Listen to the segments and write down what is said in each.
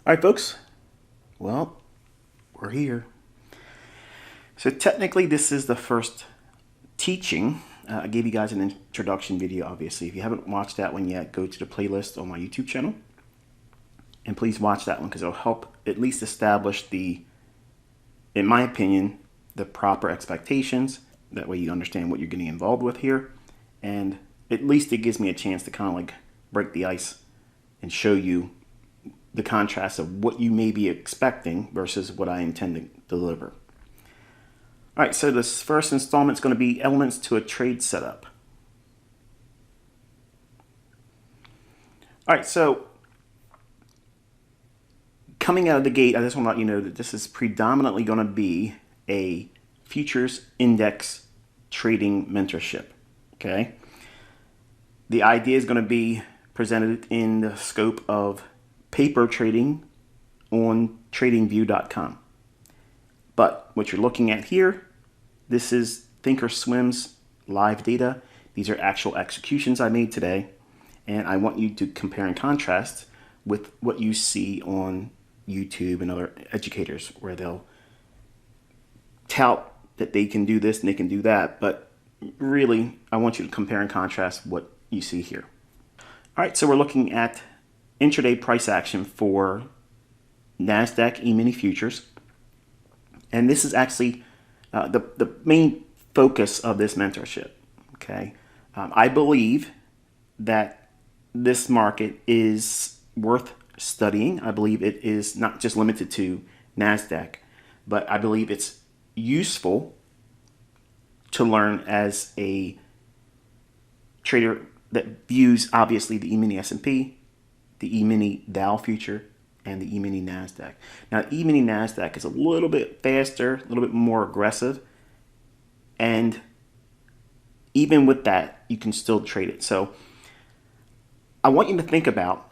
All right, folks. Well, we're here. So technically, this is the first teaching. I gave you guys an introduction video, obviously. If you haven't watched that one yet, go to the playlist on my YouTube channel. And please watch that one because it'll help at least establish the, in my opinion, the proper expectations. That way you understand what you're getting involved with here. And at least it gives me a chance to kind of like break the ice and show you the contrast of what you may be expecting versus what I intend to deliver. All right, so this first installment is going to be elements to a trade setup. All right, so coming out of the gate, I just want to let you know that this is predominantly going to be a futures index trading mentorship, okay? The idea is going to be presented in the scope of paper trading on tradingview.com. But what you're looking at here, this is Thinkorswim's live data. These are actual executions I made today. And I want you to compare and contrast with what you see on YouTube and other educators where they'll tout that they can do this and they can do that. But really, I want you to compare and contrast what you see here. All right, so we're looking at intraday price action for NASDAQ E-mini futures. And this is actually the main focus of this mentorship, okay? I believe that this market is worth studying. I believe it is not just limited to NASDAQ, but I believe it's useful to learn as a trader that views obviously the E-mini S&P, the E-mini Dow future, and the E-mini NASDAQ. Now, E-mini NASDAQ is a little bit faster, a little bit more aggressive, and even with that, you can still trade it. So I want you to think about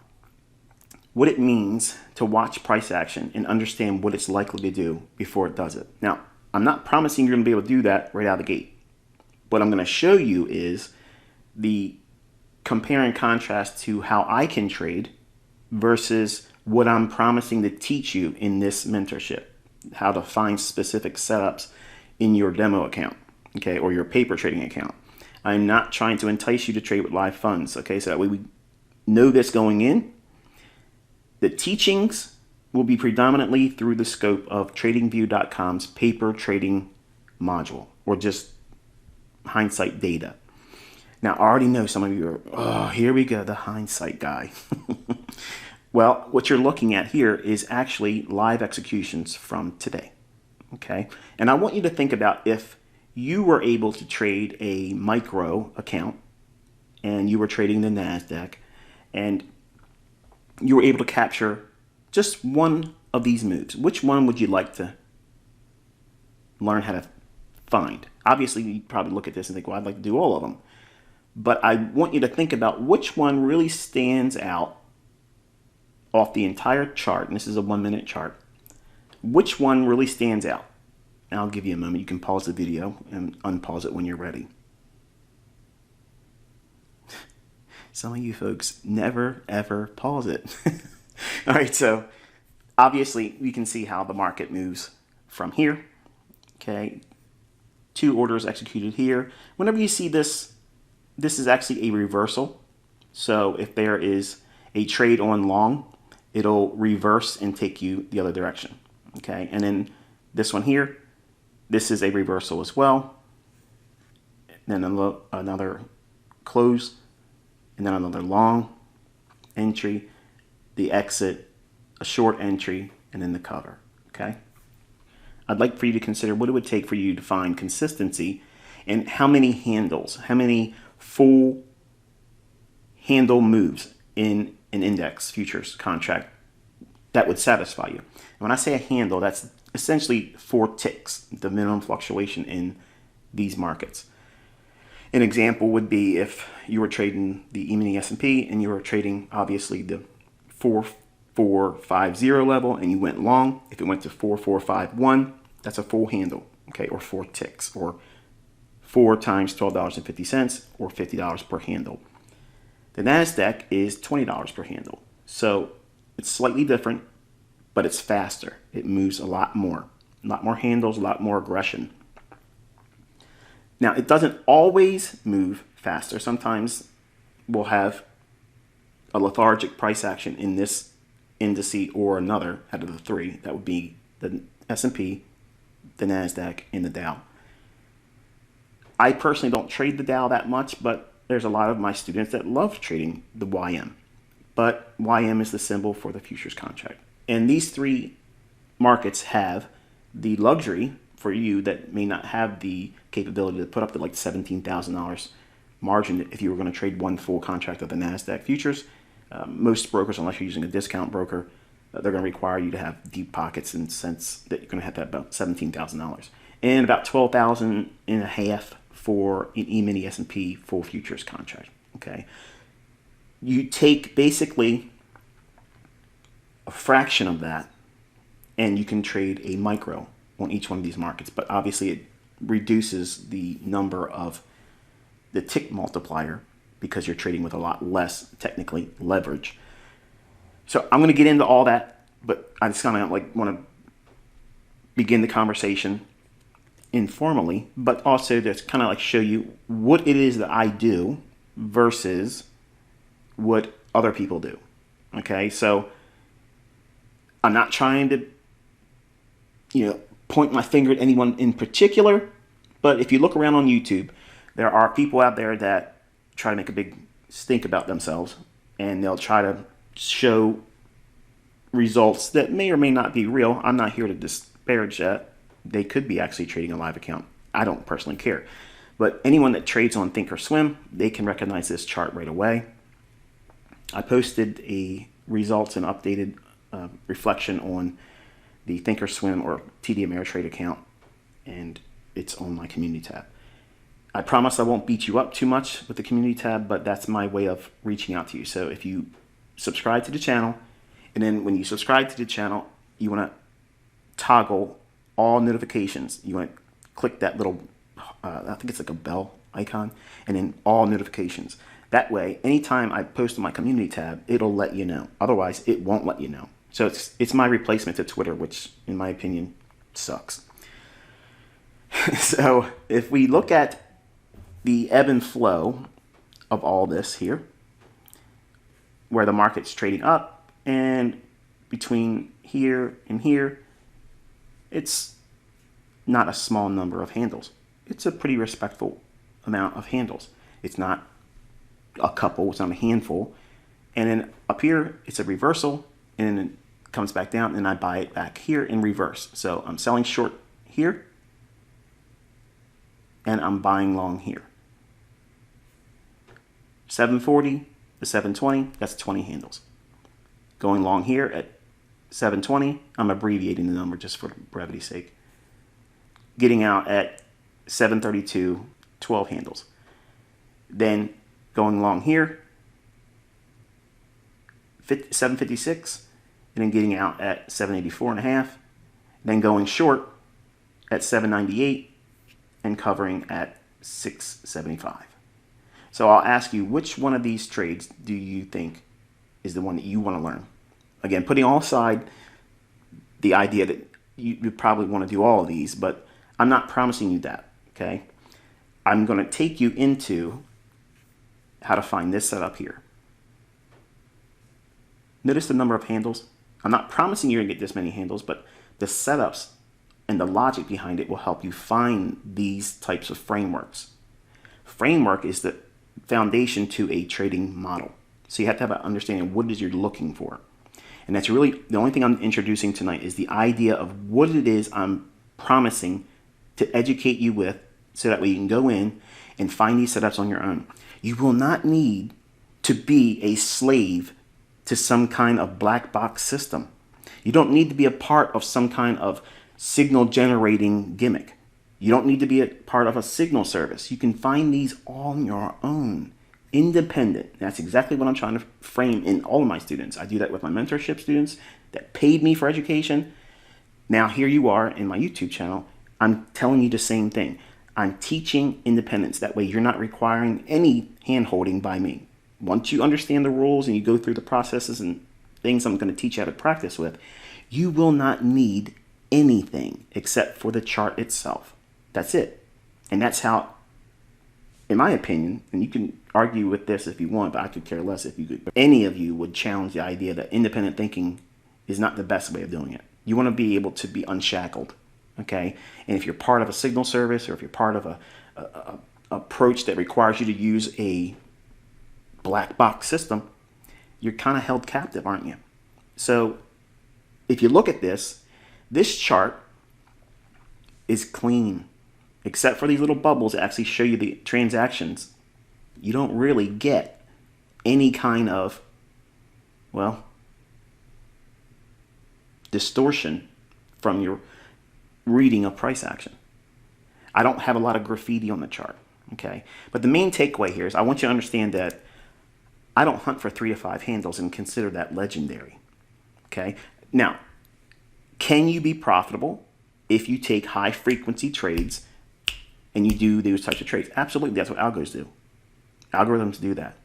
what it means to watch price action and understand what it's likely to do before it does it. Now, I'm not promising you're going to be able to do that right out of the gate. What I'm going to show you is the compare and contrast to how I can trade versus what I'm promising to teach you in this mentorship, how to find specific setups in your demo account, okay, or your paper trading account. I'm not trying to entice you to trade with live funds, okay, so that way we know this going in. The teachings will be predominantly through the scope of tradingview.com's paper trading module, or just hindsight data. Now, I already know some of you are, oh, here we go, the hindsight guy. Well, what you're looking at here is actually live executions from today, okay? And I want you to think about if you were able to trade a micro account and you were trading the NASDAQ and you were able to capture just one of these moves. Which one would you like to learn how to find? Obviously, you probably look at this and think, well, I'd like to do all of them. But I want you to think about which one really stands out off the entire chart, and this is a 1-minute chart. Which one really stands out? And I'll give you a moment. You can pause the video and unpause it when you're ready. Some of you folks never, ever pause it. All right, so obviously we can see how the market moves from here. Okay, 2 orders executed here. Whenever you see this, this is actually a reversal. So if there is a trade on long, it'll reverse and take you the other direction. Okay, and then this one here, this is a reversal as well. Then another close, and then another long entry, the exit, a short entry, and then the cover. Okay, I'd like for you to consider what it would take for you to find consistency and how many handles, how many full handle moves in an index futures contract that would satisfy you. And when I say a handle, that's essentially 4 ticks, the minimum fluctuation in these markets. An example would be if you were trading the E-mini S&P and you were trading obviously the 4450 level and you went long. If it went to 4451, that's a full handle, okay, or 4 ticks, or 4 times $12.50 or $50 per handle. The NASDAQ is $20 per handle. So it's slightly different. but it's faster. It moves a lot more handles, a lot more aggression. Now, it doesn't always move faster. Sometimes we'll have a lethargic price action in this indice or another out of the three. That would be the S&P, the NASDAQ, and the Dow. I personally don't trade the Dow that much, but there's a lot of my students that love trading the YM. But YM is the symbol for the futures contract. And these three markets have the luxury for you that may not have the capability to put up to like $17,000 margin if you were going to trade one full contract of the NASDAQ futures. Most brokers, unless you're using a discount broker, they're going to require you to have deep pockets in the sense that you're going to have about $17,000 and about $12,500 for an E-mini S&P full futures contract. Okay, you take basically a fraction of that, and you can trade a micro on each one of these markets. But obviously, it reduces the number of the tick multiplier because you're trading with a lot less technically leverage. So I'm going to get into all that, but I just kind of want to begin the conversation informally, but also just kind of show you what it is that I do versus what other people do. Okay, so I'm not trying to, point my finger at anyone in particular, but if you look around on YouTube, there are people out there that try to make a big stink about themselves, and they'll try to show results that may or may not be real. I'm not here to disparage that. They could be actually trading a live account. I don't personally care. But anyone that trades on Thinkorswim, they can recognize this chart right away. I posted a results and updated reflection on the Thinkorswim or TD Ameritrade account, and it's on my community tab. I promise I won't beat you up too much with the community tab, but that's my way of reaching out to you. So if you subscribe to the channel, and then when you subscribe to the channel, you want to toggle all notifications. You want to click that little, I think it's like a bell icon, and then all notifications. That way, anytime I post on my community tab, it'll let you know. Otherwise, it won't let you know. So it's my replacement to Twitter, which in my opinion sucks. So if we look at the ebb and flow of all this here, where the market's trading up, and between here and here, it's not a small number of handles. It's a pretty respectful amount of handles. It's not a couple, it's not a handful. And then up here, it's a reversal, and then it comes back down, and I buy it back here in reverse. So I'm selling short here, and I'm buying long here. 740 to 720, that's 20 handles. Going long here at 720, I'm abbreviating the number just for brevity's sake. Getting out at 732, 12 handles. Then going long here, 756, and then getting out at 784.5. Then going short at 798 and covering at 675. So I'll ask you, which one of these trades do you think is the one that you want to learn? Again, putting all aside the idea that you probably want to do all of these, but I'm not promising you that, okay? I'm going to take you into how to find this setup here. Notice the number of handles. I'm not promising you're going to get this many handles, but the setups and the logic behind it will help you find these types of frameworks. Framework is the foundation to a trading model. So you have to have an understanding of what it is you're looking for. And that's really the only thing I'm introducing tonight is the idea of what it is I'm promising to educate you with, so that way you can go in and find these setups on your own. You will not need to be a slave to some kind of black box system. You don't need to be a part of some kind of signal generating gimmick. You don't need to be a part of a signal service. You can find these on your own, independent. That's exactly what I'm trying to frame in all of my students. I do that with my mentorship students that paid me for education. Now here you are in my YouTube channel. I'm telling you the same thing. I'm teaching independence. That way you're not requiring any hand-holding by me. Once you understand the rules and you go through the processes and things I'm going to teach you how to practice with, You will not need anything except for the chart itself. That's it. And that's how, in my opinion, and you can argue with this if you want, but I could care less if you could. Any of you would challenge the idea that independent thinking is not the best way of doing it. You want to be able to be unshackled, okay? And if you're part of a signal service, or if you're part of a approach that requires you to use a black box system, you're kind of held captive, aren't you? So if you look at this chart is clean, except for these little bubbles that actually show you the transactions. You don't really get any kind of, well, distortion from your reading of price action. I don't have a lot of graffiti on the chart, okay? But the main takeaway here is I want you to understand that I don't hunt for 3 to 5 handles and consider that legendary, okay? Now, can you be profitable if you take high frequency trades and you do those types of trades? Absolutely, that's what algos do. Algorithms do that.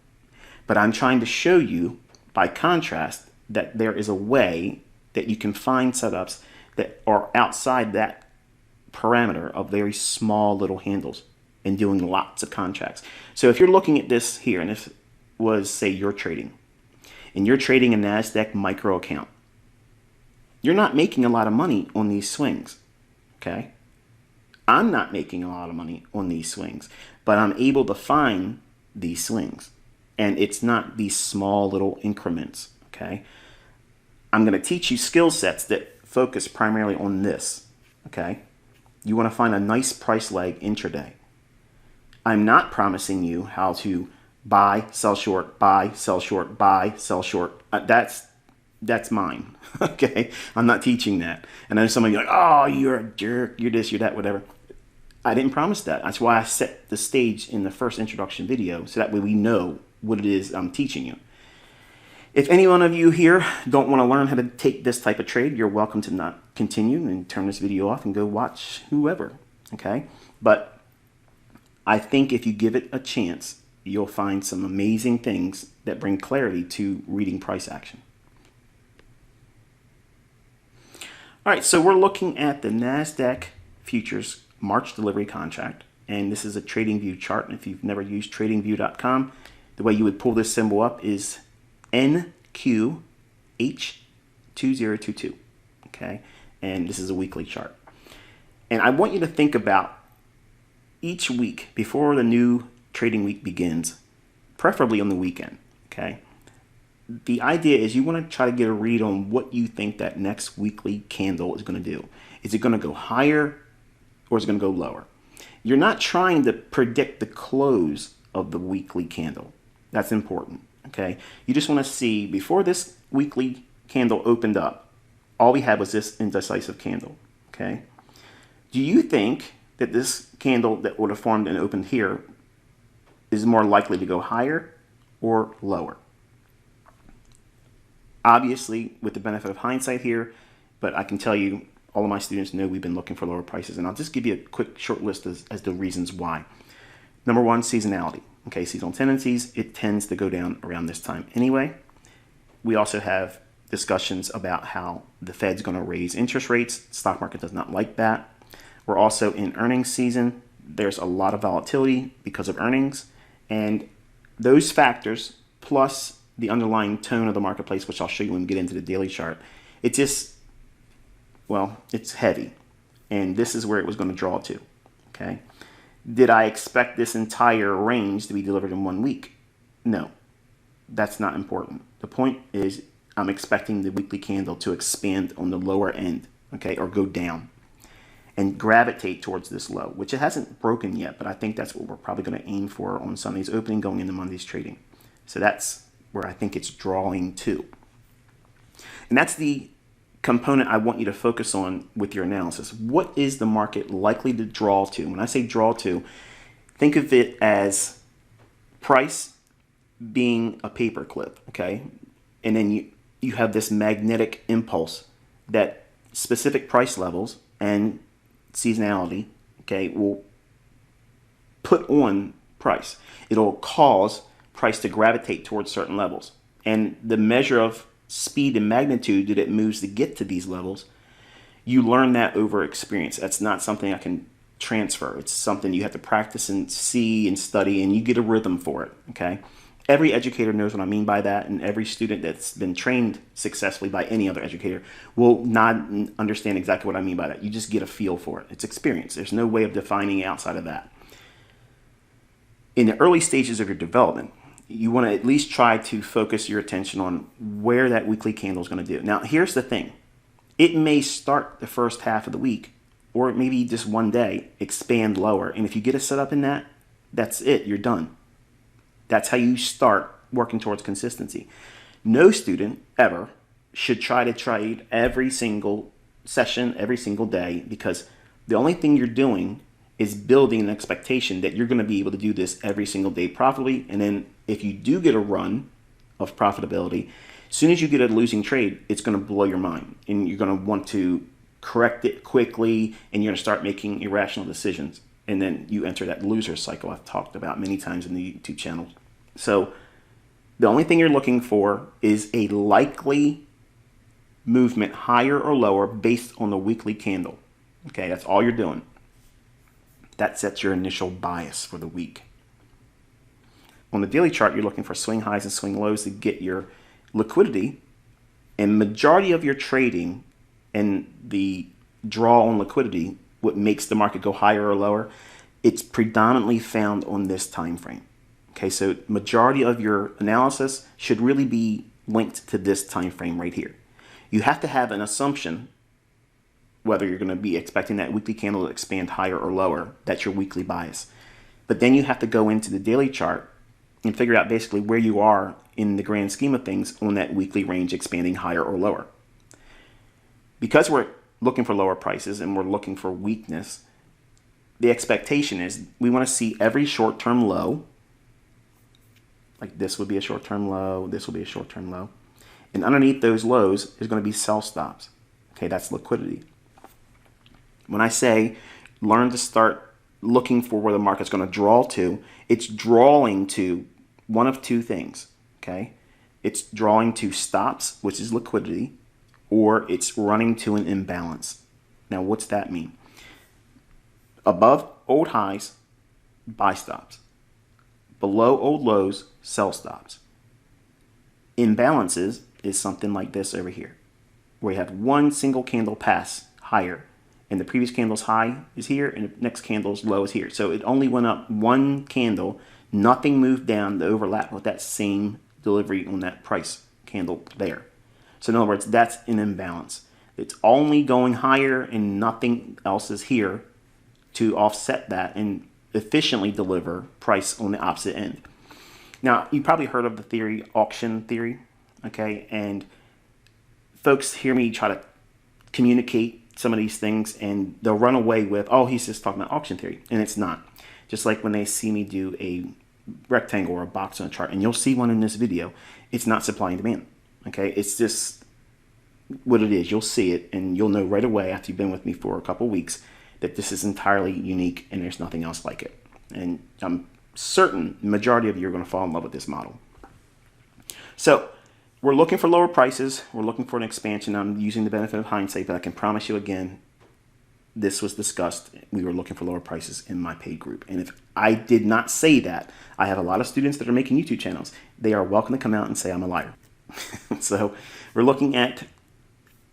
But I'm trying to show you, by contrast, that there is a way that you can find setups that are outside that parameter of very small little handles and doing lots of contracts. So if you're looking at this here, and this was, say, you're trading, and you're trading a NASDAQ micro account, you're not making a lot of money on these swings, okay? I'm not making a lot of money on these swings, but I'm able to find these swings, and it's not these small little increments, okay? I'm going to teach you skill sets that focus primarily on this, okay? You want to find a nice price leg intraday. I'm not promising you how to buy, sell short, buy, sell short, buy, sell short. That's mine, okay? I'm not teaching that. And then some of you are like, oh, you're a jerk, you're this, you're that, whatever. I didn't promise that. That's why I set the stage in the first introduction video, so that way we know what it is I'm teaching you. If any one of you here don't want to learn how to take this type of trade, you're welcome to not continue and turn this video off and go watch whoever, okay? But I think if you give it a chance, you'll find some amazing things that bring clarity to reading price action. All right, so we're looking at the NASDAQ futures March delivery contract, and this is a TradingView chart. And if you've never used TradingView.com, the way you would pull this symbol up is NQH2022, okay? And this is a weekly chart. And I want you to think about each week before the new trading week begins, preferably on the weekend, okay? The idea is you want to try to get a read on what you think that next weekly candle is going to do. Is it going to go higher or is it going to go lower? You're not trying to predict the close of the weekly candle. That's important, okay? You just want to see, before this weekly candle opened up, all we had was this indecisive candle, okay? Do you think that this candle that would have formed and opened here is more likely to go higher or lower? Obviously, with the benefit of hindsight here, but I can tell you, all of my students know we've been looking for lower prices, and I'll just give you a quick short list as the reasons why. Number one, seasonality. Okay, seasonal tendencies, it tends to go down around this time anyway. We also have discussions about how the Fed's going to raise interest rates. Stock market does not like that. We're also in earnings season. There's a lot of volatility because of earnings, and those factors plus the underlying tone of the marketplace, which I'll show you when we get into the daily chart, it just, well, it's heavy, and this is where it was going to draw to, okay? Did I expect this entire range to be delivered in 1 week? No, that's not important. The point is I'm expecting the weekly candle to expand on the lower end, okay, or go down and gravitate towards this low, which it hasn't broken yet, but I think that's what we're probably going to aim for on Sunday's opening going into Monday's trading. So that's where I think it's drawing to. And that's the component I want you to focus on with your analysis. What is the market likely to draw to? When I say draw to, think of it as price being a paper clip, okay? And then you have this magnetic impulse that specific price levels and seasonality, okay, will put on price. It'll cause price to gravitate towards certain levels. And the measure of speed and magnitude that it moves to get to these levels, you learn that over experience. That's not something I can transfer. It's something you have to practice and see and study, and you get a rhythm for it, okay? Every educator knows what I mean by that, and every student that's been trained successfully by any other educator will not understand exactly what I mean by that. You just get a feel for it. It's experience. There's no way of defining it outside of that. In the early stages of your development, you want to at least try to focus your attention on where that weekly candle is going to do. Now, here's the thing. It may start the first half of the week, or maybe just one day, expand lower. And if you get it set up in that, that's it. You're done. That's how you start working towards consistency. No student ever should try to trade every single session, every single day, because the only thing you're doing is building an expectation that you're going to be able to do this every single day profitably. And then if you do get a run of profitability, as soon as you get a losing trade, it's going to blow your mind, and you're going to want to correct it quickly, and you're going to start making irrational decisions. And then you enter that loser cycle I've talked about many times in the YouTube channel. So the only thing you're looking for is a likely movement higher or lower based on the weekly candle. Okay, that's all you're doing. That sets your initial bias for the week. On the daily chart, you're looking for swing highs and swing lows to get your liquidity, and majority of your trading and the draw on liquidity, what makes the market go higher or lower, it's predominantly found on this time frame. Okay, so majority of your analysis should really be linked to this time frame right here. You have to have an assumption whether you're going to be expecting that weekly candle to expand higher or lower. That's your weekly bias. But then you have to go into the daily chart and figure out basically where you are in the grand scheme of things on that weekly range expanding higher or lower. Because we're looking for lower prices and we're looking for weakness, the expectation is we want to see every short-term low, like this would be a short-term low, this will be a short-term low, and underneath those lows is going to be sell stops. Okay, that's liquidity. When I say learn to start looking for where the market's going to draw to, it's drawing to one of two things, okay? It's drawing to stops, which is liquidity, or it's running to an imbalance. Now, what's that mean? Above old highs, buy stops. Below old lows, sell stops. Imbalances is something like this over here, where you have one single candle pass higher, and the previous candle's high is here, and the next candle's low is here. So it only went up one candle, nothing moved down to overlap with that same delivery on that price candle there. So in other words, that's an imbalance. It's only going higher and nothing else is here to offset that and efficiently deliver price on the opposite end. Now, you probably heard of the theory, auction theory, okay? And folks hear me try to communicate some of these things and they'll run away with, oh, he's just talking about auction theory. And it's not. Just like when they see me do a rectangle or a box on a chart, and you'll see one in this video, it's not supply and demand. Okay, it's just what it is. You'll see it and you'll know right away after you've been with me for a couple weeks that this is entirely unique and there's nothing else like it. And I'm certain the majority of you are going to fall in love with this model. So we're looking for lower prices. We're looking for an expansion. I'm using the benefit of hindsight, but I can promise you again, this was discussed. We were looking for lower prices in my paid group. And if I did not say that, I have a lot of students that are making YouTube channels. They are welcome to come out and say I'm a liar. So we're looking at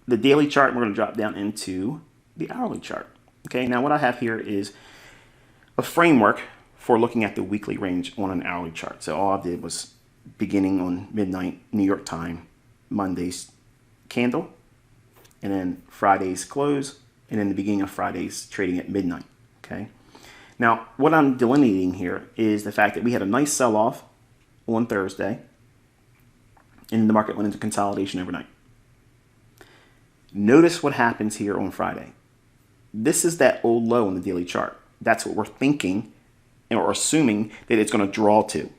the daily chart, and we're going to drop down into the hourly chart. Okay, now what I have here is a framework for looking at the weekly range on an hourly chart. So all I did was beginning on midnight New York time, Monday's candle, and then Friday's close, and then the beginning of Friday's trading at midnight. Okay. Now, what I'm delineating here is the fact that we had a nice sell-off on Thursday, and the market went into consolidation overnight. Notice what happens here on Friday. This is that old low in the daily chart. That's what we're thinking or assuming that it's going to draw to,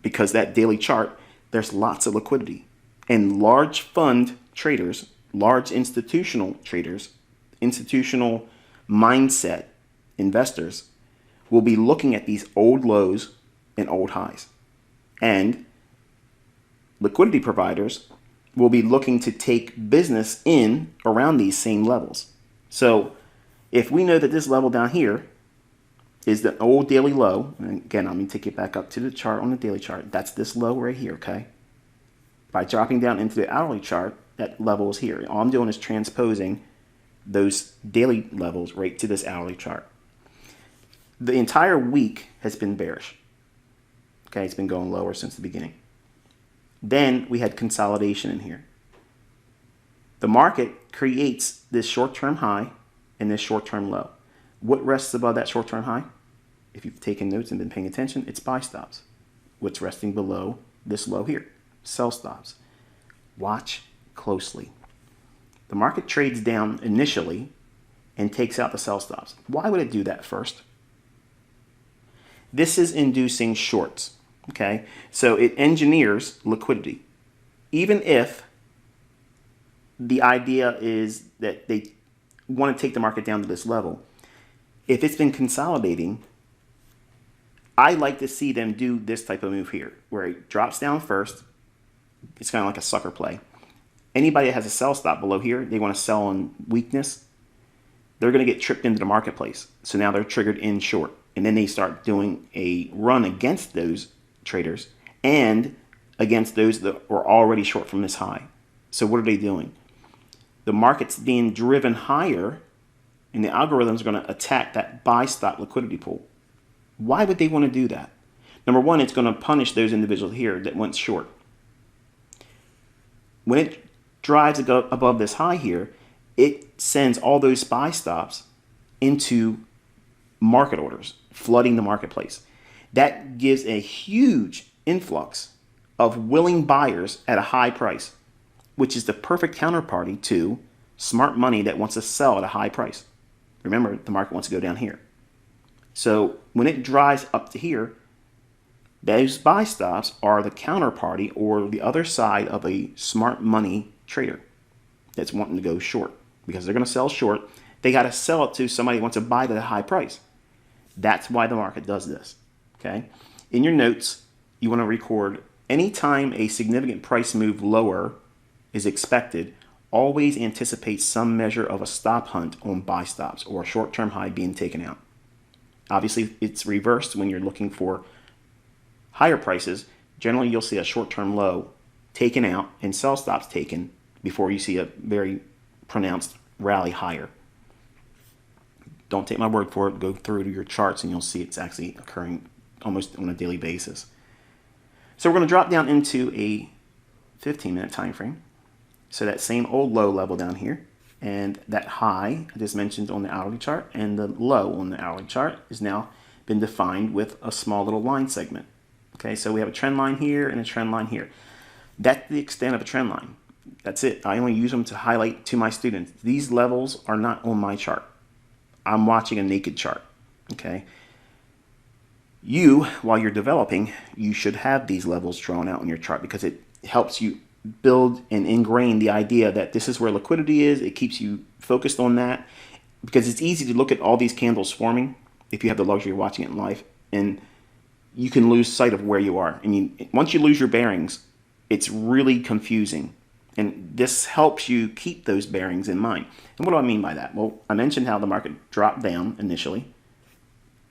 because that daily chart, there's lots of liquidity. And large fund traders, large institutional traders, institutional mindset investors will be looking at these old lows and old highs. And liquidity providers will be looking to take business in around these same levels. So if we know that this level down here is the old daily low, and again, I'm going to take it back up to the chart on the daily chart. That's this low right here, okay? By dropping down into the hourly chart, that level is here. All I'm doing is transposing those daily levels right to this hourly chart. The entire week has been bearish. Okay, it's been going lower since the beginning. Then we had consolidation in here. The market creates this short-term high and this short-term low. What rests above that short-term high? If you've taken notes and been paying attention, it's buy stops. What's resting below this low here? Sell stops. Watch closely. The market trades down initially and takes out the sell stops. Why would it do that first? This is inducing shorts. Okay, so it engineers liquidity. Even if the idea is that they want to take the market down to this level, if it's been consolidating, I like to see them do this type of move here, where it drops down first. It's kind of like a sucker play. Anybody that has a sell stop below here, they want to sell on weakness, they're going to get tripped into the marketplace. So now they're triggered in short. And then they start doing a run against those traders and against those that were already short from this high. So what are they doing? The market's being driven higher, and the algorithm's going to attack that buy stop liquidity pool. Why would they want to do that? Number one, it's going to punish those individuals here that went short. When it drives above this high here, it sends all those buy stops into market orders, flooding the marketplace. That gives a huge influx of willing buyers at a high price, which is the perfect counterparty to smart money that wants to sell at a high price. Remember, the market wants to go down here. So when it drives up to here, those buy stops are the counterparty or the other side of a smart money trader that's wanting to go short, because they're going to sell short. They got to sell it to somebody who wants to buy it at a high price. That's why the market does this. Okay. In your notes, you want to record anytime a significant price move lower is expected, always anticipate some measure of a stop hunt on buy stops or a short-term high being taken out. Obviously, it's reversed when you're looking for higher prices. Generally, you'll see a short-term low taken out and sell stops taken before you see a very pronounced rally higher. Don't take my word for it. Go through to your charts and you'll see it's actually occurring almost on a daily basis. So we're going to drop down into a 15-minute time frame. So that same old low level down here, and that high I just mentioned on the hourly chart and the low on the hourly chart is now been defined with a small little line segment. Okay, so we have a trend line here and a trend line here. That's the extent of a trend line. That's it. I only use them to highlight to my students. These levels are not on my chart. I'm watching a naked chart. Okay. You, while you're developing, you should have these levels drawn out on your chart because it helps you build and ingrain the idea that this is where liquidity is. It keeps you focused on that because it's easy to look at all these candles forming if you have the luxury of watching it in live, and you can lose sight of where you are. I mean, once you lose your bearings, it's really confusing. And this helps you keep those bearings in mind. And what do I mean by that? Well, I mentioned how the market dropped down initially,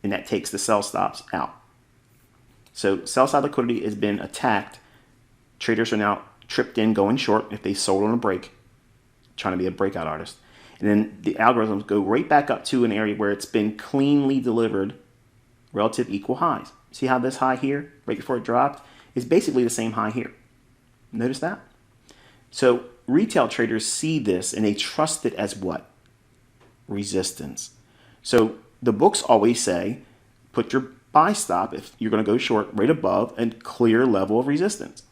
and that takes the sell stops out. So sell side liquidity has been attacked. Traders are now tripped in going short if they sold on a break, trying to be a breakout artist. And then the algorithms go right back up to an area where it's been cleanly delivered relative equal highs. See how this high here, right before it dropped, is basically the same high here. Notice that? So retail traders see this and they trust it as what? Resistance. So the books always say, put your buy stop, if you're going to go short, right above a clear level of resistance.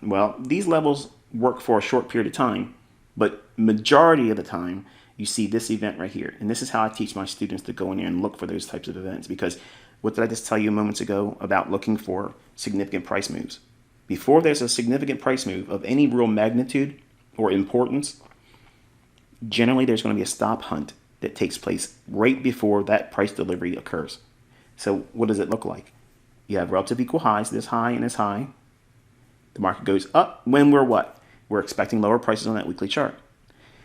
Well, these levels work for a short period of time, but majority of the time you see this event right here. And this is how I teach my students to go in there and look for those types of events, because what did I just tell you moments ago about looking for significant price moves? Before there's a significant price move of any real magnitude or importance, generally there's going to be a stop hunt that takes place right before that price delivery occurs. So what does it look like? You have relative equal highs, this high and this high. The market goes up when we're what? We're expecting lower prices on that weekly chart.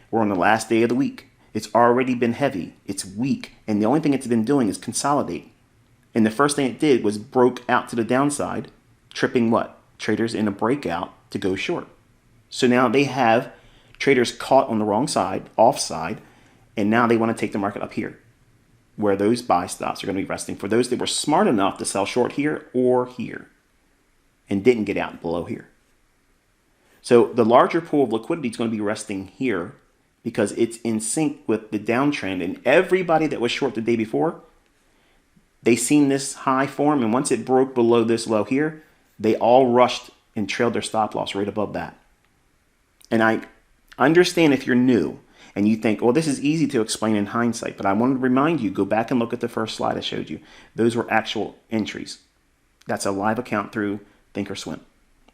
We're on the last day of the week. It's already been heavy. It's weak. And the only thing it's been doing is consolidate. And the first thing it did was broke out to the downside, tripping what? Traders in a breakout to go short. So now they have traders caught on the wrong side, offside, and now they want to take the market up here, where those buy stops are going to be resting for those that were smart enough to sell short here or here and didn't get out below here. So the larger pool of liquidity is going to be resting here because it's in sync with the downtrend, and everybody that was short the day before, they seen this high form, and once it broke below this low here, they all rushed and trailed their stop loss right above that. And I understand if you're new and you think, well, this is easy to explain in hindsight, but I want to remind you, go back and look at the first slide I showed you. Those were actual entries. That's a live account through Thinkorswim.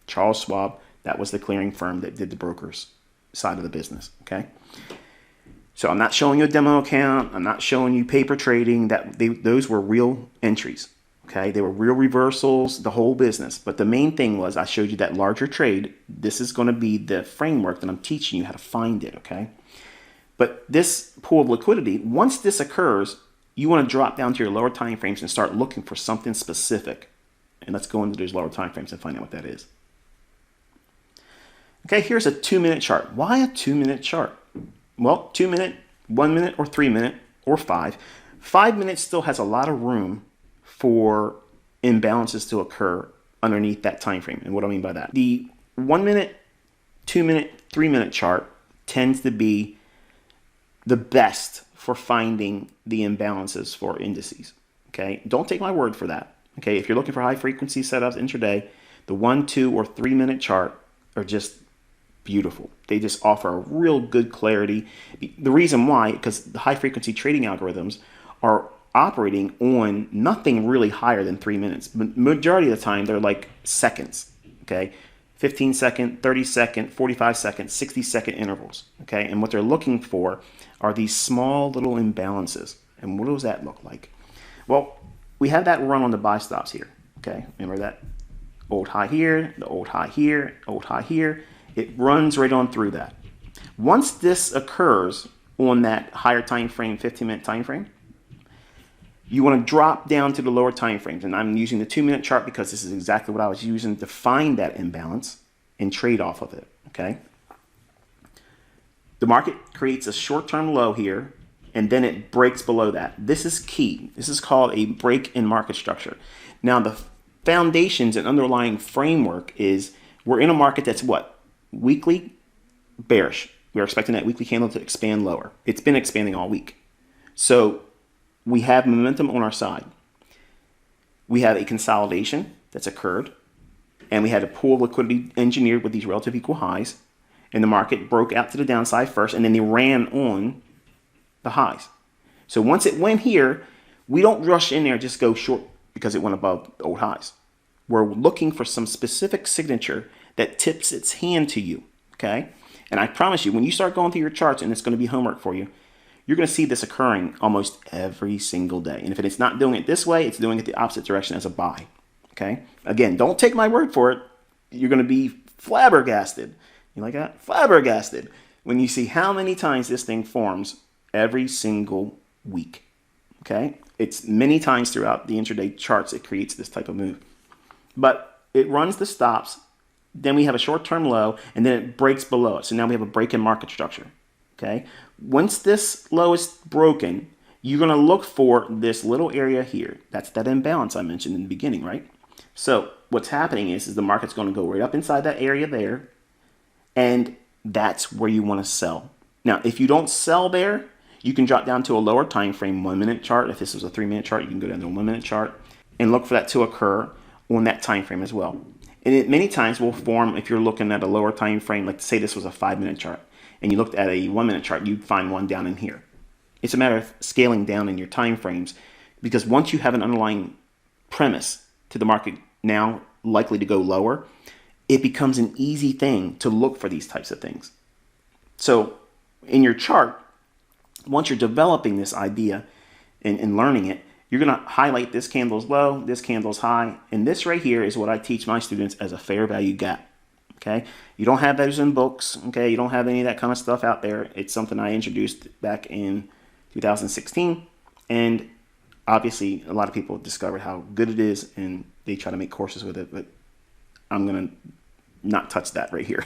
Charles Schwab, that was the clearing firm that did the broker's side of the business, okay? So I'm not showing you a demo account. I'm not showing you paper trading. Those were real entries, okay? They were real reversals, the whole business. But the main thing was I showed you that larger trade. This is going to be the framework that I'm teaching you how to find it, okay? But this pool of liquidity, once this occurs, you want to drop down to your lower time frames and start looking for something specific. And let's go into those lower time frames and find out what that is. Okay, here's a 2-minute chart. Why a 2-minute chart? Well, 2 minute, 1 minute, or 3 minute, or 5. 5 minutes still has a lot of room for imbalances to occur underneath that time frame. And what do I mean by that? The 1 minute, 2 minute, 3 minute chart tends to be the best for finding the imbalances for indices. Okay, don't take my word for that. Okay, if you're looking for high frequency setups intraday, the 1, 2, or 3 minute chart are just beautiful. They just offer a real good clarity. The reason why, because the high frequency trading algorithms are operating on nothing really higher than 3 minutes. Majority of the time, they're like seconds, okay? 15 second, 30 second, 45 second, 60 second intervals, okay? And what they're looking for are these small little imbalances. And what does that look like? Well, we have that run on the buy stops here, okay? Remember that old high here, the old high here, old high here. It runs right on through that. Once this occurs on that higher time frame, 15-minute time frame, you want to drop down to the lower time frames. And I'm using the 2-minute chart because this is exactly what I was using to find that imbalance and trade off of it, okay? The market creates a short-term low here, and then it breaks below that. This is key. This is called a break in market structure. Now, the foundations and underlying framework is we're in a market that's what? Weekly bearish. We're expecting that weekly candle to expand lower. It's been expanding all week. So we have momentum on our side. We have a consolidation that's occurred, and we had a pool of liquidity engineered with these relative equal highs, and the market broke out to the downside first, and then they ran on the highs. So once it went here, we don't rush in there, just go short because it went above the old highs. We're looking for some specific signature that tips its hand to you, okay? And I promise you, when you start going through your charts, and it's going to be homework for you, you're going to see this occurring almost every single day. And if it's not doing it this way, it's doing it the opposite direction as a buy, okay? Again, don't take my word for it. You're going to be flabbergasted. You like that? Flabbergasted when you see how many times this thing forms every single week, okay? It's many times throughout the intraday charts it creates this type of move. But it runs the stops. Then we have a short-term low, and then it breaks below it. So now we have a break in market structure, okay? Once this low is broken, you're going to look for this little area here. That's that imbalance I mentioned in the beginning, right? So what's happening is the market's going to go right up inside that area there, and that's where you want to sell. Now, if you don't sell there, you can drop down to a lower time frame 1-minute chart. If this was a 3-minute chart, you can go down to a 1-minute chart and look for that to occur on that time frame as well. And it many times will form if you're looking at a lower time frame, like say this was a 5-minute chart, and you looked at a 1-minute chart, you'd find one down in here. It's a matter of scaling down in your time frames, because once you have an underlying premise to the market now likely to go lower, it becomes an easy thing to look for these types of things. So in your chart, once you're developing this idea and learning it, you're going to highlight this candle's low, this candle's high, and this right here is what I teach my students as a fair value gap. Okay, you don't have those in books. Okay, you don't have any of that kind of stuff out there. It's something I introduced back in 2016, and obviously a lot of people discovered how good it is, and they try to make courses with it. But I'm gonna not touch that right here.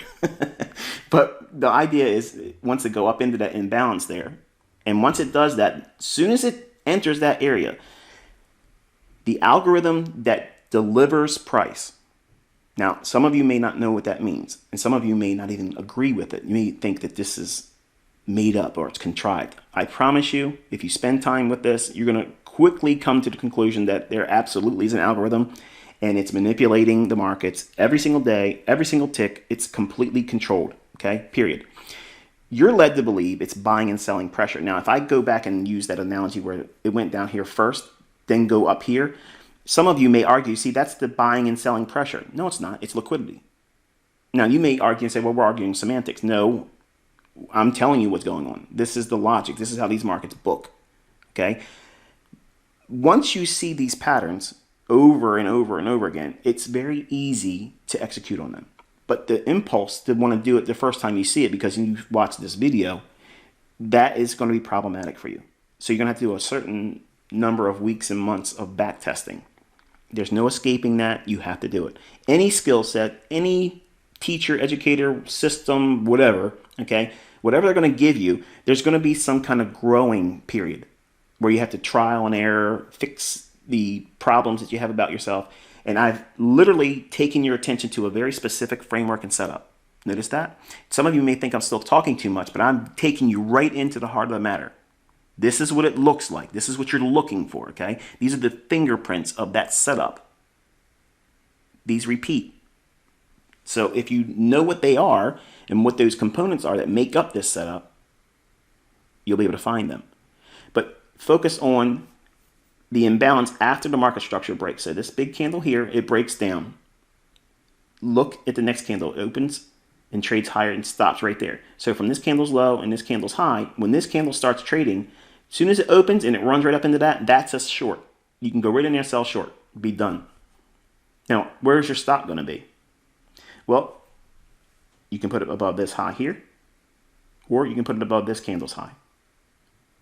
But the idea is, once it go up into that imbalance there, and once it does that, as soon as it enters that area, the algorithm that delivers price. Now, some of you may not know what that means, and some of you may not even agree with it. You may think that this is made up or it's contrived. I promise you, if you spend time with this, you're going to quickly come to the conclusion that there absolutely is an algorithm, and it's manipulating the markets every single day, every single tick. It's completely controlled, okay, period. You're led to believe it's buying and selling pressure. Now, if I go back and use that analogy where it went down here first, then go up here, some of you may argue, see, that's the buying and selling pressure. No, it's not. It's liquidity. Now, you may argue and say, well, we're arguing semantics. No, I'm telling you what's going on. This is the logic. This is how these markets book, okay? Once you see these patterns over and over and over again, it's very easy to execute on them. But the impulse to want to do it the first time you see it because you've watched this video, that is going to be problematic for you. So you're going to have to do a certain number of weeks and months of back testing. There's no escaping that. You have to do it. Any skill set, any teacher, educator, system, whatever, okay, whatever they're going to give you, there's going to be some kind of growing period where you have to trial and error, fix the problems that you have about yourself. And I've literally taken your attention to a very specific framework and setup. Notice that? Some of you may think I'm still talking too much, but I'm taking you right into the heart of the matter. This is what it looks like. This is what you're looking for, okay? These are the fingerprints of that setup. These repeat. So if you know what they are and what those components are that make up this setup, you'll be able to find them. But focus on the imbalance after the market structure breaks. So this big candle here, it breaks down. Look at the next candle. It opens and trades higher and stops right there. So from this candle's low and this candle's high, when this candle starts trading, as soon as it opens and it runs right up into that, that's a short. You can go right in there, sell short, be done. Now, where's your stop going to be? Well, you can put it above this high here, or you can put it above this candle's high,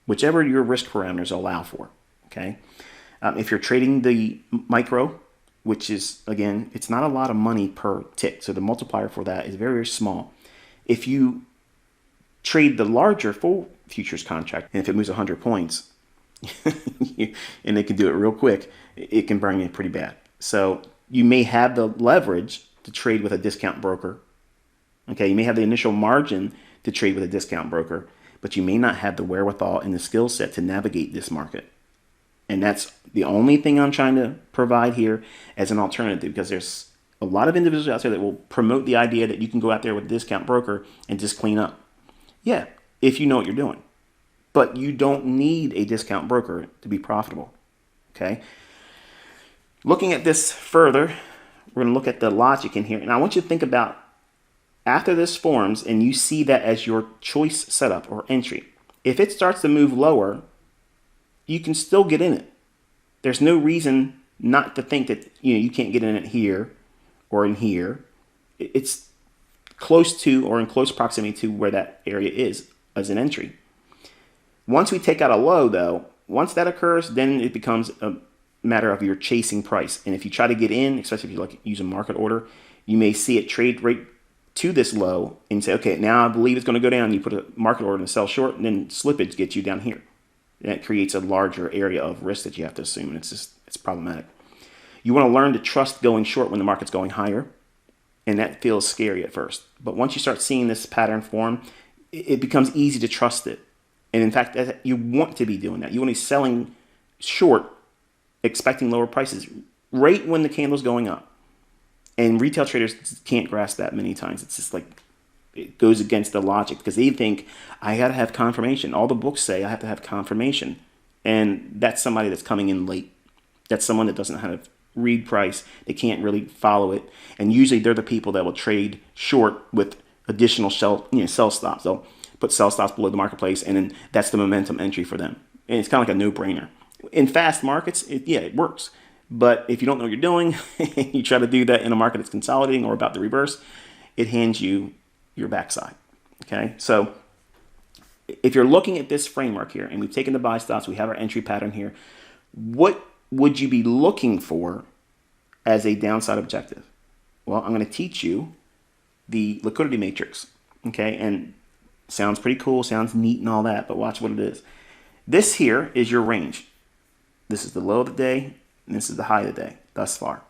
whichever your risk parameters allow for, okay? If you're trading the micro, which is, again, it's not a lot of money per tick, so the multiplier for that is very, very small. If you trade the larger full futures contract, and if it moves 100 points, and they can do it real quick, it can burn you pretty bad. So you may have the leverage to trade with a discount broker. Okay, you may have the initial margin to trade with a discount broker, but you may not have the wherewithal and the skill set to navigate this market. And that's the only thing I'm trying to provide here as an alternative, because there's a lot of individuals out there that will promote the idea that you can go out there with a discount broker and just clean up. Yeah, if you know what you're doing. But you don't need a discount broker to be profitable. Okay? Looking at this further, we're going to look at the logic in here. And I want you to think about after this forms and you see that as your choice setup or entry. If it starts to move lower, you can still get in it. There's no reason not to think that you can't get in it here or in here. It's close to or in close proximity to where that area is as an entry. Once we take out a low, though, once that occurs, then it becomes a matter of your chasing price. And if you try to get in, especially if you like use a market order, you may see it trade right to this low and say, okay, now I believe it's going to go down. You put a market order and sell short, and then slippage gets you down here. And that creates a larger area of risk that you have to assume, and it's problematic. You want to learn to trust going short when the market's going higher, and that feels scary at first. But once you start seeing this pattern form, it becomes easy to trust it. And in fact, you want to be doing that. You want to be selling short, expecting lower prices right when the candle's going up. And retail traders can't grasp that many times. It's just like it goes against the logic because they think I got to have confirmation. All the books say I have to have confirmation. And that's somebody that's coming in late. That's someone that doesn't know how to read price. They can't really follow it. And usually they're the people that will trade short with additional sell stops. They'll put sell stops below the marketplace, and then that's the momentum entry for them. And it's kind of like a no-brainer. In fast markets, it works. But if you don't know what you're doing, you try to do that in a market that's consolidating or about to reverse, it hands you your backside. Okay, so if you're looking at this framework here, and we've taken the buy stops, we have our entry pattern here, what would you be looking for as a downside objective? Well, I'm going to teach you the liquidity matrix. Okay, and sounds pretty cool, sounds neat and all that, but watch what it is. This here is your range. This is the low of the day, and this is the high of the day thus far.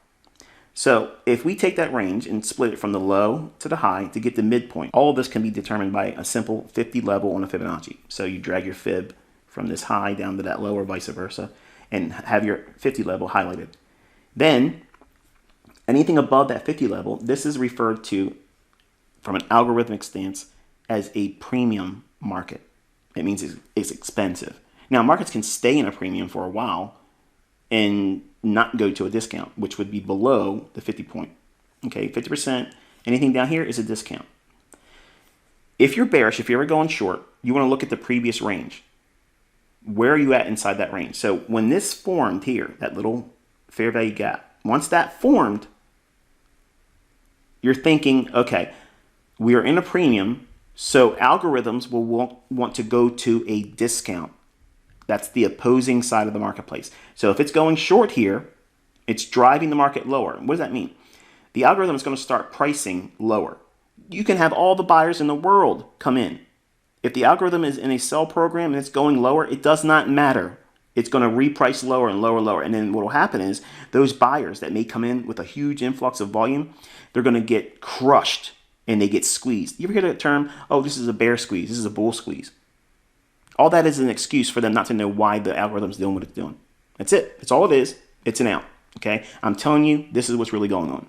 So if we take that range and split it from the low to the high to get the midpoint, all of this can be determined by a simple 50 level on a Fibonacci. So you drag your fib from this high down to that low or vice versa and have your 50 level highlighted. Then anything above that 50 level, this is referred to from an algorithmic stance as a premium market. It means it's expensive. Now markets can stay in a premium for a while and not go to a discount, which would be below the 50 point. Okay, 50%, anything down here is a discount. If you're bearish, if you're ever going short, you want to look at the previous range. Where are you at inside that range? So when this formed here, that little fair value gap, once that formed, you're thinking, okay, we are in a premium, so algorithms will want to go to a discount. That's the opposing side of the marketplace. So if it's going short here, it's driving the market lower. What does that mean? The algorithm is going to start pricing lower. You can have all the buyers in the world come in. If the algorithm is in a sell program and it's going lower, it does not matter. It's going to reprice lower and lower and lower. And then what will happen is those buyers that may come in with a huge influx of volume, they're going to get crushed and they get squeezed. You ever hear that term, oh, this is a bear squeeze, this is a bull squeeze? All that is an excuse for them not to know why the algorithm's doing what it's doing. That's it. That's all it is. It's an out. Okay? I'm telling you, this is what's really going on.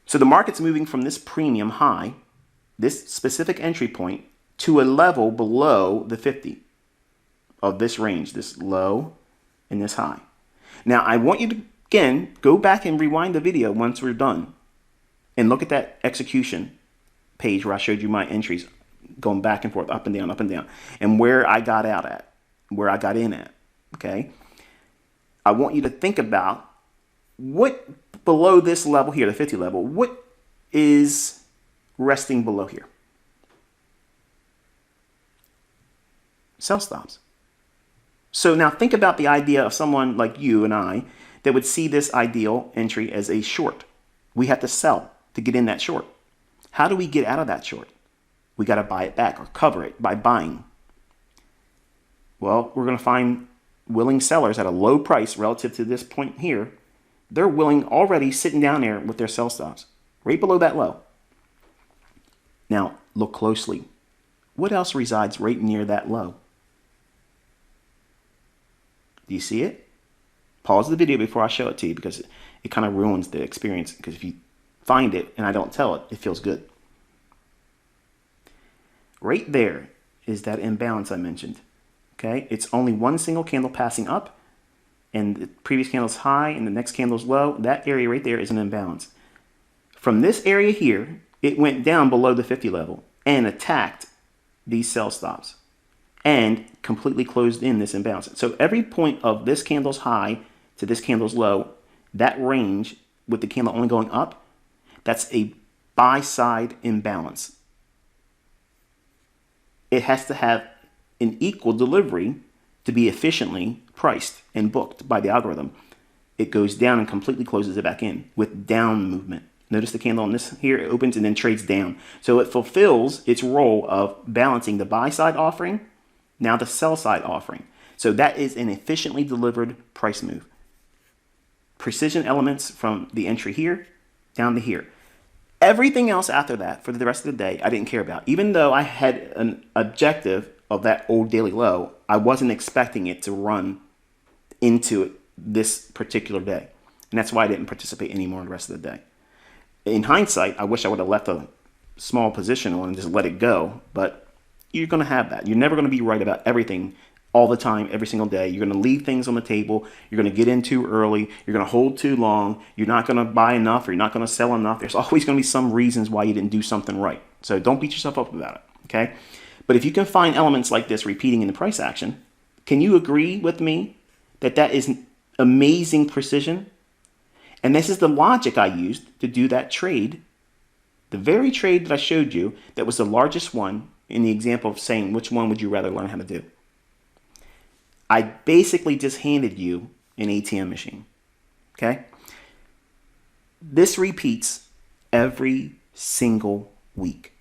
So the market's moving from this premium high, this specific entry point, to a level below the 50 of this range, this low and this high. Now, I want you to, again, go back and rewind the video once we're done and look at that execution page where I showed you my entries going back and forth, up and down, and where I got out at, where I got in at, okay? I want you to think about what below this level here, the 50 level, what is resting below here? Sell stops. So now think about the idea of someone like you and I that would see this ideal entry as a short. We have to sell to get in that short. How do we get out of that short? We got to buy it back or cover it by buying. Well, we're going to find willing sellers at a low price relative to this point here. They're willing already sitting down there with their sell stops right below that low. Now, look closely. What else resides right near that low? Do you see it? Pause the video before I show it to you because it kind of ruins the experience. Because if you find it and I don't tell it, it feels good. Right there is that imbalance I mentioned. Okay, it's only one single candle passing up, and the previous candle's high and the next candle's low. That area right there is an imbalance. From this area here, it went down below the 50 level and attacked these sell stops and completely closed in this imbalance. So every point of this candle's high to this candle's low, that range with the candle only going up, that's a buy side imbalance. It has to have an equal delivery to be efficiently priced and booked by the algorithm. It goes down and completely closes it back in with down movement. Notice the candle on this here, it opens and then trades down. So it fulfills its role of balancing the buy side offering, now the sell side offering. So that is an efficiently delivered price move. Precision elements from the entry here down to here. Everything else after that for the rest of the day, I didn't care about. Even though I had an objective of that old daily low, I wasn't expecting it to run into this particular day. And that's why I didn't participate anymore the rest of the day. In hindsight, I wish I would have left a small position on and just let it go. But you're going to have that. You're never going to be right about everything all the time, every single day. You're going to leave things on the table. You're going to get in too early. You're going to hold too long. You're not going to buy enough or you're not going to sell enough. There's always going to be some reasons why you didn't do something right. So don't beat yourself up about it, okay? But if you can find elements like this repeating in the price action, can you agree with me that that is amazing precision? And this is the logic I used to do that trade The very trade that I showed you that was the largest one in the example of saying which one would you rather learn how to do. I basically just handed you an ATM machine. Okay? This repeats every single week.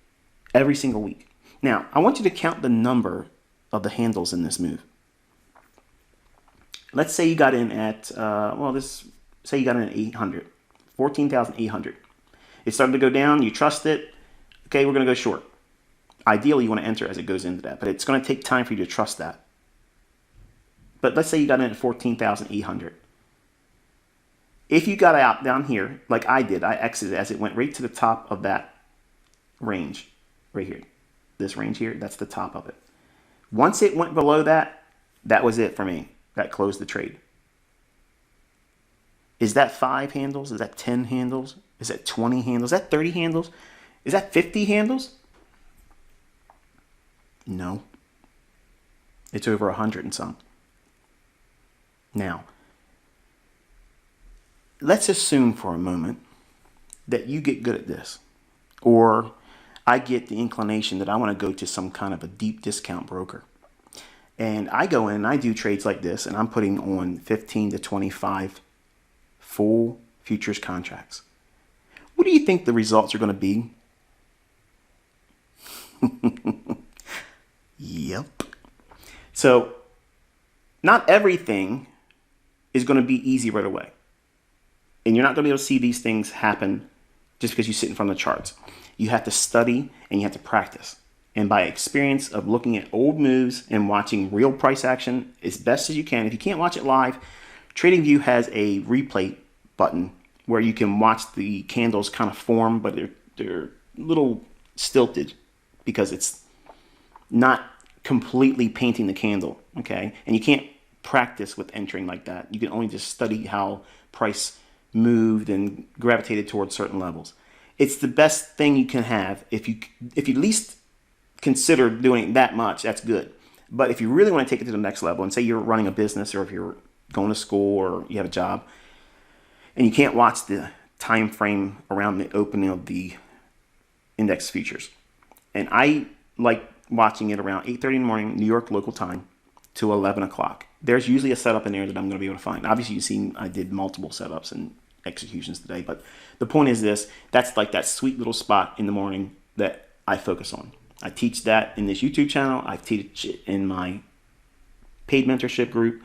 Every single week. Now, I want you to count the number of the handles in this move. Let's say you got in at, say you got in at 800, 14,800. It started to go down, you trust it. Okay, we're going to go short. Ideally, you want to enter as it goes into that, but it's going to take time for you to trust that. But let's say you got in at 14,800. If you got out down here, like I did, I exited as it went right to the top of that range, right here. This range here, that's the top of it. Once it went below that, that was it for me. That closed the trade. Is that 5 handles? Is that 10 handles? Is that 20 handles? Is that 30 handles? Is that 50 handles? No. It's over 100 and some. Now, let's assume for a moment that you get good at this, or I get the inclination that I want to go to some kind of a deep discount broker. And I go in and I do trades like this, and I'm putting on 15 to 25 full futures contracts. What do you think the results are going to be? Yep. So, not everything is going to be easy right away. And you're not going to be able to see these things happen just because you sit in front of the charts. You have to study and you have to practice. And by experience of looking at old moves and watching real price action as best as you can. If you can't watch it live, TradingView has a replay button where you can watch the candles kind of form, but they're a little stilted because it's not completely painting the candle, okay? And you can't practice with entering like that. You can only just study how price moved and gravitated towards certain levels. It's the best thing you can have. If you at least consider doing that much, that's good. But if you really want to take it to the next level and say you're running a business, or if you're going to school, or you have a job, and you can't watch the time frame around the opening of the index futures. And I like watching it around 8:30 in the morning, New York local time, to 11 o'clock. There's usually a setup in there that I'm going to be able to find. Obviously, you've seen I did multiple setups and executions today, but the point is this: that's like that sweet little spot in the morning that I focus on. I teach that in this YouTube channel. I teach it in my paid mentorship group.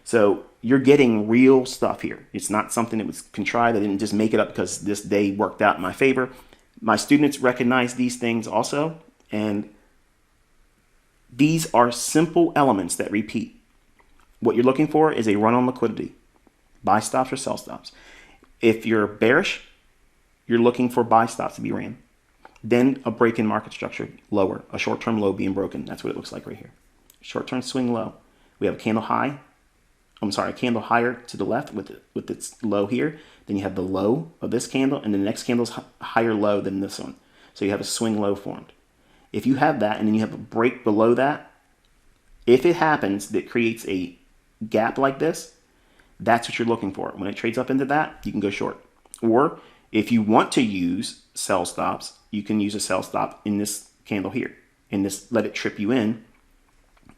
So you're getting real stuff here. It's not something that was contrived. I didn't just make it up because this day worked out in my favor. My students recognize these things also, and these are simple elements that repeat. What you're looking for is a run on liquidity, buy stops or sell stops. If you're bearish, you're looking for buy stops to be ran. Then a break in market structure, lower, a short-term low being broken. That's what it looks like right here. Short-term swing low. We have a candle high. A candle higher to the left with its low here. Then you have the low of this candle, and the next candle's higher low than this one. So you have a swing low formed. If you have that, and then you have a break below that, if it happens that creates a gap like this, that's what you're looking for. When it trades up into that, you can go short. Or if you want to use sell stops, you can use a sell stop in this candle here, and this let it trip you in,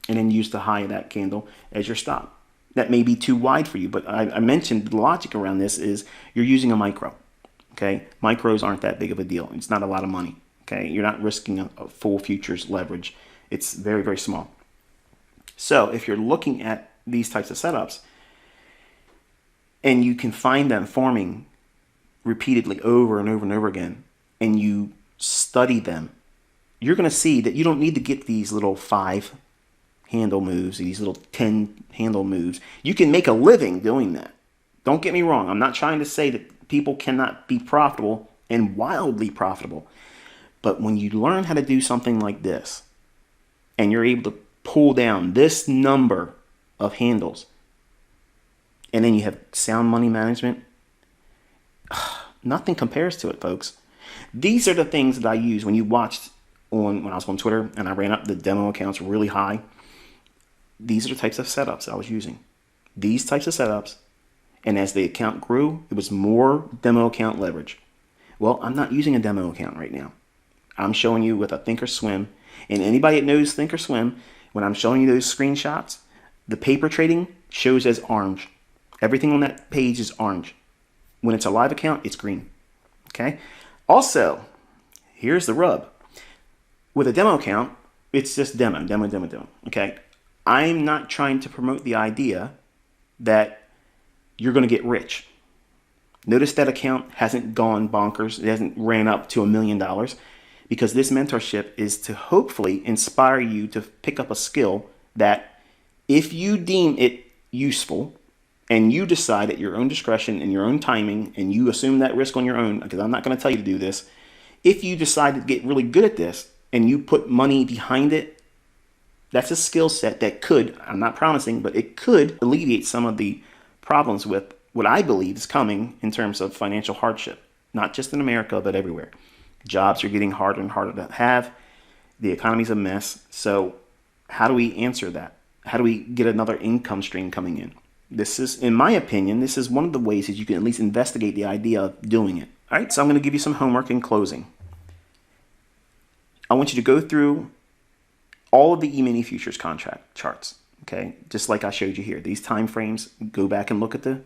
and then use the high of that candle as your stop. That may be too wide for you, but I mentioned the logic around this is you're using a micro. Okay, micros aren't that big of a deal. It's not a lot of money. Okay, you're not risking a full futures leverage. It's very, very small. So if you're looking at these types of setups, and you can find them forming repeatedly over and over and over again, and you study them, you're going to see that you don't need to get these little 5 handle moves, these little 10 handle moves. You can make a living doing that. Don't get me wrong. I'm not trying to say that people cannot be profitable and wildly profitable. But when you learn how to do something like this, and you're able to pull down this number of handles, and then you have sound money management, nothing compares to it, folks. These are the things that I use when you watched when I was on Twitter and I ran up the demo accounts really high. These are the types of setups I was using. These types of setups, and as the account grew, it was more demo account leverage. Well, I'm not using a demo account right now. I'm showing you with a thinkorswim, and anybody that knows thinkorswim, when I'm showing you those screenshots, the paper trading shows as orange. Everything on that page is orange. When it's a live account, it's green. Okay. Also, here's the rub. With a demo account, it's just demo. Okay. I'm not trying to promote the idea that you're going to get rich. Notice that account hasn't gone bonkers. It hasn't ran up to $1 million, because this mentorship is to hopefully inspire you to pick up a skill that, if you deem it useful and you decide at your own discretion and your own timing, and you assume that risk on your own, because I'm not going to tell you to do this, if you decide to get really good at this and you put money behind it, that's a skill set that could, I'm not promising, but it could alleviate some of the problems with what I believe is coming in terms of financial hardship, not just in America, but everywhere. Jobs are getting harder and harder to have. The economy's a mess. So how do we answer that? How do we get another income stream coming in? This is, in my opinion, this is one of the ways that you can at least investigate the idea of doing it. All right, so I'm going to give you some homework in closing. I want you to go through all of the E-mini futures contract charts, okay? Just like I showed you here. These time frames, go back and look at the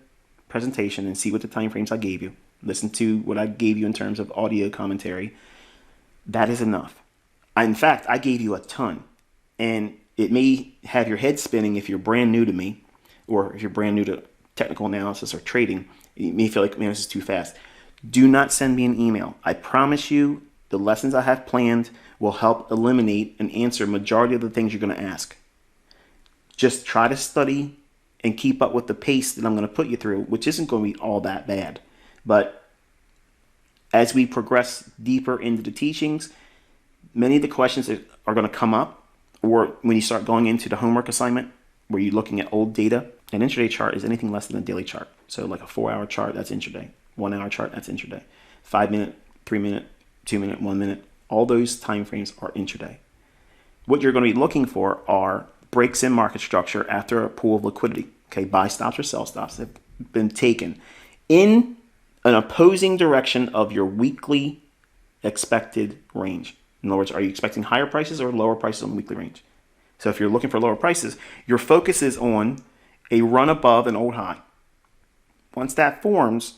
presentation and see what the time frames I gave you. Listen to what I gave you in terms of audio commentary. That is enough. In fact, I gave you a ton. And it may have your head spinning if you're brand new to me, or if you're brand new to technical analysis or trading. You may feel like, man, this is too fast. Do not send me an email. I promise you the lessons I have planned will help eliminate and answer majority of the things you're going to ask. Just try to study and keep up with the pace that I'm going to put you through, which isn't going to be all that bad. But as we progress deeper into the teachings, many of the questions that are going to come up, or when you start going into the homework assignment, where you're looking at old data, an intraday chart is anything less than a daily chart. So like a 4-hour chart, that's intraday. 1-hour chart, that's intraday. 5-minute, 3-minute, 2-minute, 1-minute, all those time frames are intraday. What you're going to be looking for are breaks in market structure after a pool of liquidity. Okay, buy stops or sell stops have been taken in an opposing direction of your weekly expected range. In other words, are you expecting higher prices or lower prices on the weekly range? So if you're looking for lower prices, your focus is on a run above an old high. Once that forms,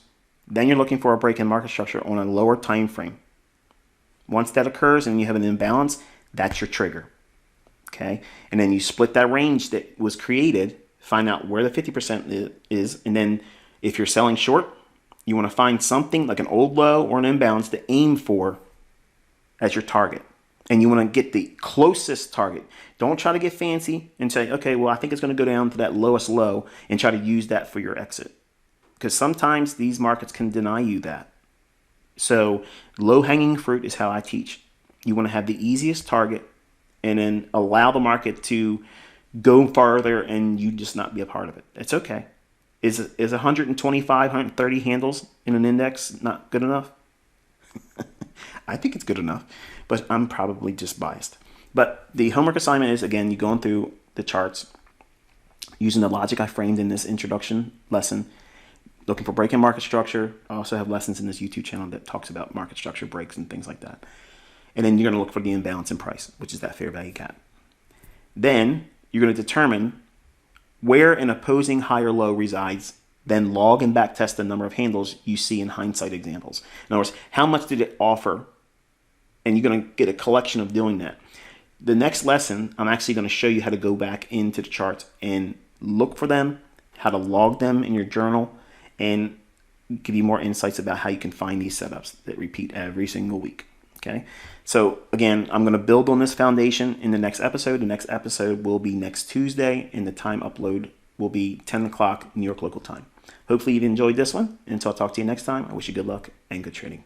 then you're looking for a break in market structure on a lower time frame. Once that occurs and you have an imbalance, that's your trigger. Okay, and then you split that range that was created, find out where the 50% is, and then if you're selling short, you want to find something like an old low or an imbalance to aim for as your target. And you want to get the closest target. Don't try to get fancy and say, okay, well, I think it's going to go down to that lowest low, and try to use that for your exit. Because sometimes these markets can deny you that. So low-hanging fruit is how I teach. You want to have the easiest target and then allow the market to go farther and you just not be a part of it. It's okay. Is 125, 130 handles in an index not good enough? I think it's good enough, but I'm probably just biased. But the homework assignment is, again, you going through the charts using the logic I framed in this introduction lesson, looking for break-in market structure. I also have lessons in this YouTube channel that talks about market structure breaks and things like that. And then you're going to look for the imbalance in price, which is that fair value gap. Then you're going to determine where an opposing high or low resides, then log and backtest the number of handles you see in hindsight examples. In other words, how much did it offer? And you're going to get a collection of doing that. The next lesson, I'm actually going to show you how to go back into the charts and look for them, how to log them in your journal, and give you more insights about how you can find these setups that repeat every single week. Okay, so again, I'm going to build on this foundation in the next episode. The next episode will be next Tuesday, and the time upload will be 10 o'clock New York local time. Hopefully you've enjoyed this one. Until I talk to you next time, I wish you good luck and good trading.